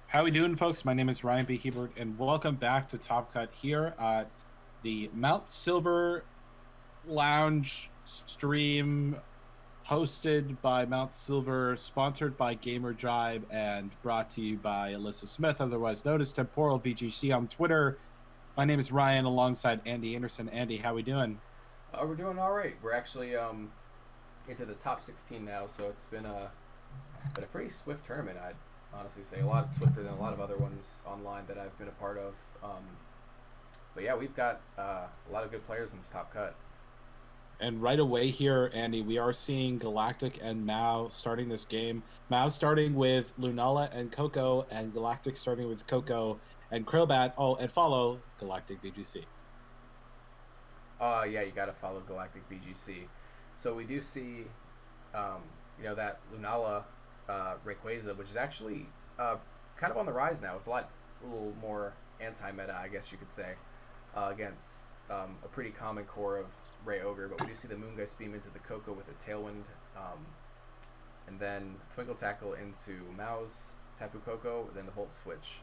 How we doing, folks? My name is Ryan B. Hebert, and welcome back to Top Cut here at the Mount Silver Lounge stream, hosted by Mount Silver, sponsored by Gamer Jibe, and brought to you by Alyssa Smith, otherwise known as TemporalVGC on Twitter. My name is Ryan, alongside Andy Anderson. Andy, how we doing? We're doing all right. We're actually into the top 16 now, so it's been a pretty swift tournament. I'd honestly say a lot swifter than a lot of other ones online that I've been a part of. But yeah, we've got a lot of good players in this top cut. And right away here, Andy, we are seeing Galactic and Mao starting this game. Mao starting with Lunala and Coco, and Galactic starting with Coco and Crobat. Oh, and follow Galactic VGC. Yeah, you got to follow Galactic VGC. So we do see, um, that Lunala Rayquaza, which is actually kind of on the rise now. It's a little more anti-meta, I guess you could say, against a pretty common core of Ray Ogre. But we do see the Moongeist Beam into the Coco with a Tailwind, and then Twinkle Tackle into Mao's Tapu Koko, then the Volt Switch.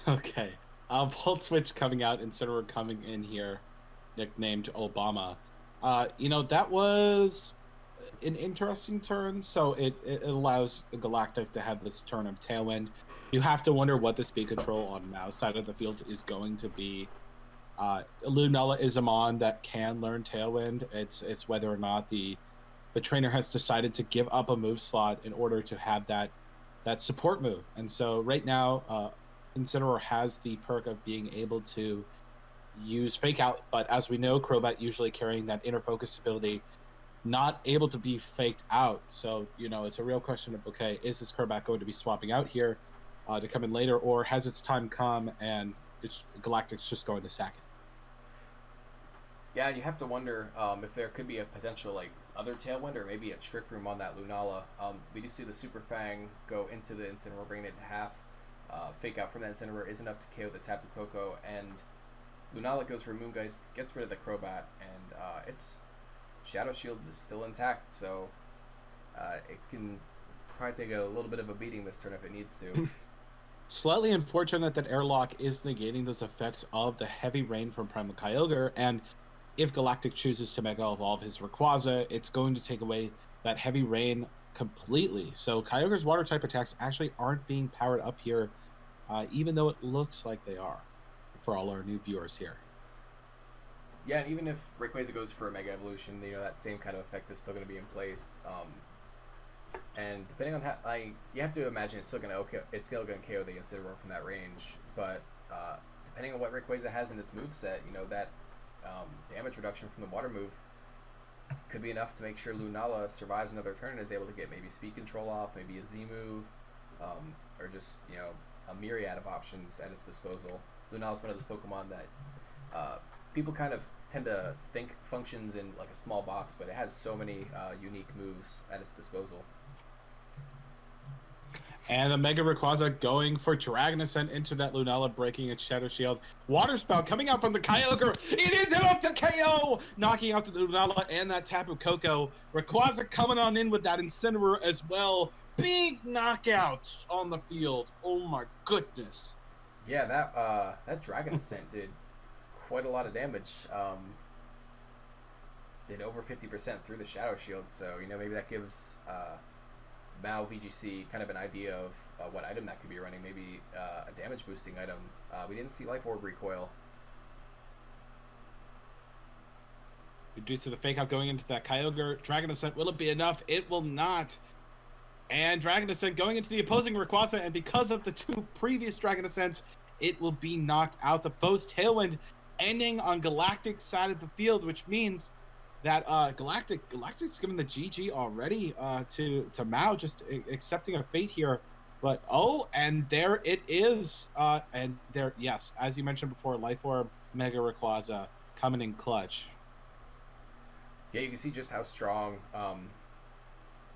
Okay. Volt Switch coming out instead of coming in here, nicknamed Obama. That was an interesting turn. So it allows Galactic to have this turn of Tailwind. You have to wonder what the speed control on Mao's side of the field is going to be. Lunella is a mon that can learn Tailwind. It's whether or not the trainer has decided to give up a move slot in order to have that support move. And so right now, Incineroar has the perk of being able to use Fake Out, but as we know, Crobat usually carrying that inner focus ability, not able to be faked out. So, it's a real question of, okay, is this Crobat going to be swapping out here to come in later, or has its time come and Galactic's just going to sack it? Yeah, you have to wonder if there could be a potential other Tailwind or maybe a Trick Room on that Lunala. We do see the Super Fang go into the Incineroar, bringing it to half. Fake Out from that Incineroar is enough to KO the Tapu Koko, and Lunala goes for Moongeist, gets rid of the Crobat, and its Shadow Shield is still intact, so it can probably take a little bit of a beating this turn if it needs to. Slightly unfortunate that Airlock is negating those effects of the heavy rain from Primal Kyogre, and if Galactic chooses to Mega Evolve his Rayquaza, it's going to take away that heavy rain completely. So Kyogre's water type attacks actually aren't being powered up here, even though it looks like they are for all our new viewers here. Yeah, and even if Rayquaza goes for a Mega Evolution, that same kind of effect is still going to be in place. And depending on how, you have to imagine it's still going to KO the Incineroar from that range. But depending on what Rayquaza has in its moveset, that damage reduction from the water move could be enough to make sure Lunala survives another turn and is able to get maybe speed control off, maybe a Z move, or just a myriad of options at its disposal. Lunala's one of those Pokemon that people kind of tend to think functions in like a small box, but it has so many unique moves at its disposal. And the Mega Rayquaza going for Dragon Ascent into that Lunala, breaking its Shadow Shield. Water Spout coming out from the Kyogre. It is enough to KO! Knocking out the Lunala and that Tapu Koko. Rayquaza coming on in with that Incineroar as well. Big knockouts on the field. Oh my goodness. Yeah, that Dragon Ascent did quite a lot of damage. Did over 50% through the Shadow Shield, so maybe that gives Mao VGC kind of an idea of what item that could be running. Maybe a damage boosting item. We didn't see Life Orb recoil. Due to the Fake Out going into that Kyogre, Dragon Ascent, will it be enough? It will not. And Dragon Ascent going into the opposing Rayquaza, and because of the two previous Dragon Ascents, it will be knocked out. The foe's Tailwind ending on Galactic's side of the field, which means that Galactic's given the GG already to Mao, just accepting a fate here. But and there it is. And there, yes, as you mentioned before, Life Orb, Mega Rayquaza coming in clutch. Yeah, you can see just how strong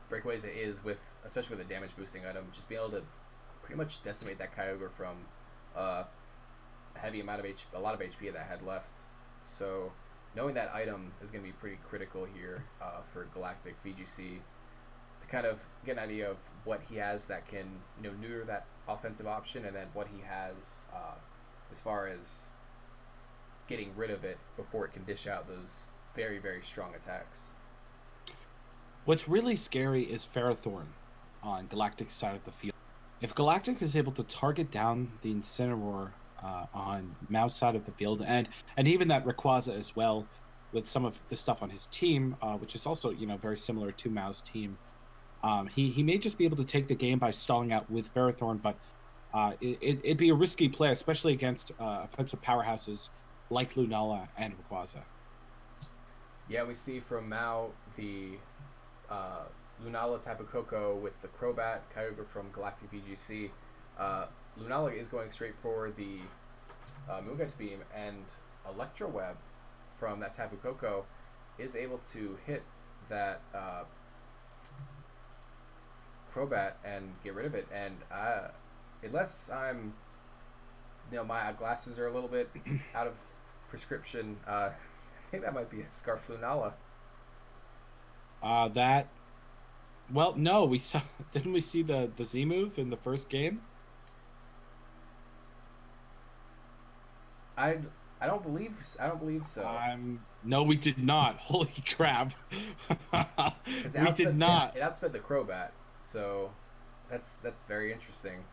Rayquaza is especially with a damage boosting item. Just being able to pretty much decimate that Kyogre from a lot of HP that I had left. So knowing that item is going to be pretty critical here for Galactic VGC to kind of get an idea of what he has that can neuter that offensive option, and then what he has as far as getting rid of it before it can dish out those very, very strong attacks. What's really scary is Ferrothorn on Galactic's side of the field. If Galactic is able to target down the Incineroar on Mao's side of the field, and even that Rayquaza as well, with some of the stuff on his team, which is also very similar to Mao's team, he may just be able to take the game by stalling out with Ferrothorn, but it'd be a risky play, especially against offensive powerhouses like Lunala and Rayquaza. Yeah, we see from Mao the Lunala Tapu Koko with the Crobat, Kyogre from Galactic VGC. Lunala is going straight for the Moongeist Beam, and Electro Web from that Tapu Koko is able to hit that Crobat and get rid of it. And unless I'm, my glasses are a little bit out of prescription, I think that might be a Scarf Lunala. Well, no, didn't we see the Z move in the first game? I don't believe so. No, we did not. Holy crap. We did not. It outsped the Crobat, so that's very interesting.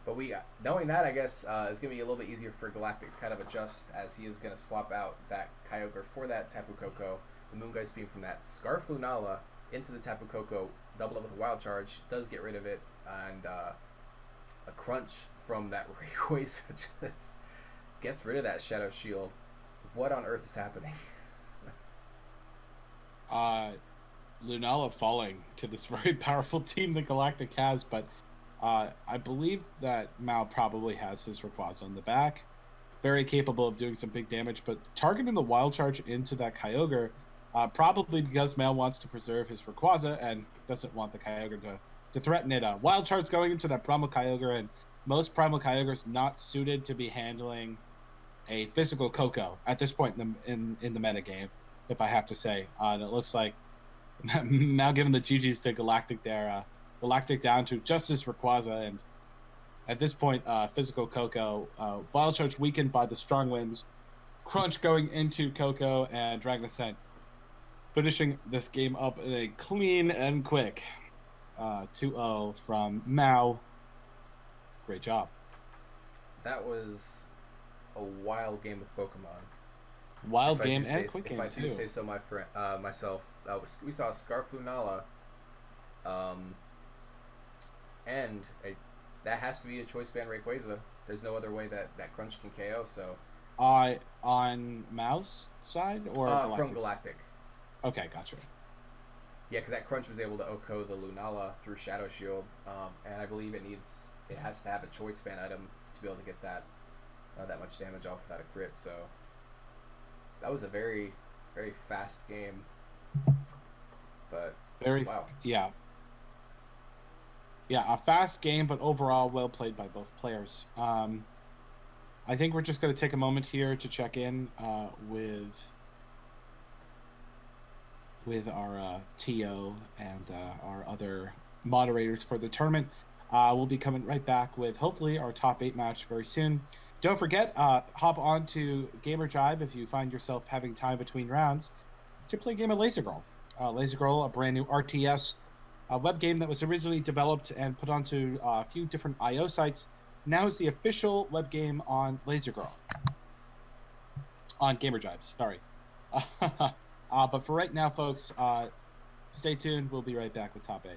But knowing that, I guess, is going to be a little bit easier for Galactic to kind of adjust, as he is going to swap out that Kyogre for that Tapu Koko. The Moongeist Beam from that Scarf Lunala into the Tapu Koko, double up with a Wild Charge, does get rid of it, and a Crunch from that Rayquaza just gets rid of that Shadow Shield. What on earth is happening? Lunala falling to this very powerful team that Galactic has, but I believe that Mao probably has his Rayquaza in the back. Very capable of doing some big damage, but targeting the Wild Charge into that Kyogre, probably because Mao wants to preserve his Rayquaza and doesn't want the Kyogre to threaten it. Wild Charge going into that Primal Kyogre, and most Primal Kyogres not suited to be handling a physical Koko at this point in the metagame, if I have to say. And it looks like Mao giving the GGs to Galactic there. Galactic down to just his Rayquaza, and at this point, physical Koko, Wild Charge weakened by the strong winds, Crunch going into Koko, and Dragon Ascent finishing this game up in a clean and quick 2-0 from Mao. Great job. That was a wild game of Pokemon. Wild game and quick game, too. If I do say so myself, we saw Scarf Lunala, and that has to be a Choice Band Rayquaza. There's no other way that Crunch can KO, so... on Mao's side, or from Galactic. Okay, gotcha. Yeah, because that Crunch was able to OHKO the Lunala through Shadow Shield, and I believe it has to have a Choice Band item to be able to get that much damage off without a crit, so... That was a very, very fast game. But, wow. Yeah. Yeah, a fast game, but overall well played by both players. I think we're just going to take a moment here to check in with our TO and our other moderators for the tournament. We'll be coming right back with hopefully our top 8 match very soon. Don't forget, hop on to Gamer Jibe if you find yourself having time between rounds to play a game of Laser Girl. Laser Girl, a brand new RTS web game that was originally developed and put onto a few different IO sites. Now is the official web game on Laser Girl. On Gamer Jibe, sorry. But for right now, folks, stay tuned. We'll be right back with top 8.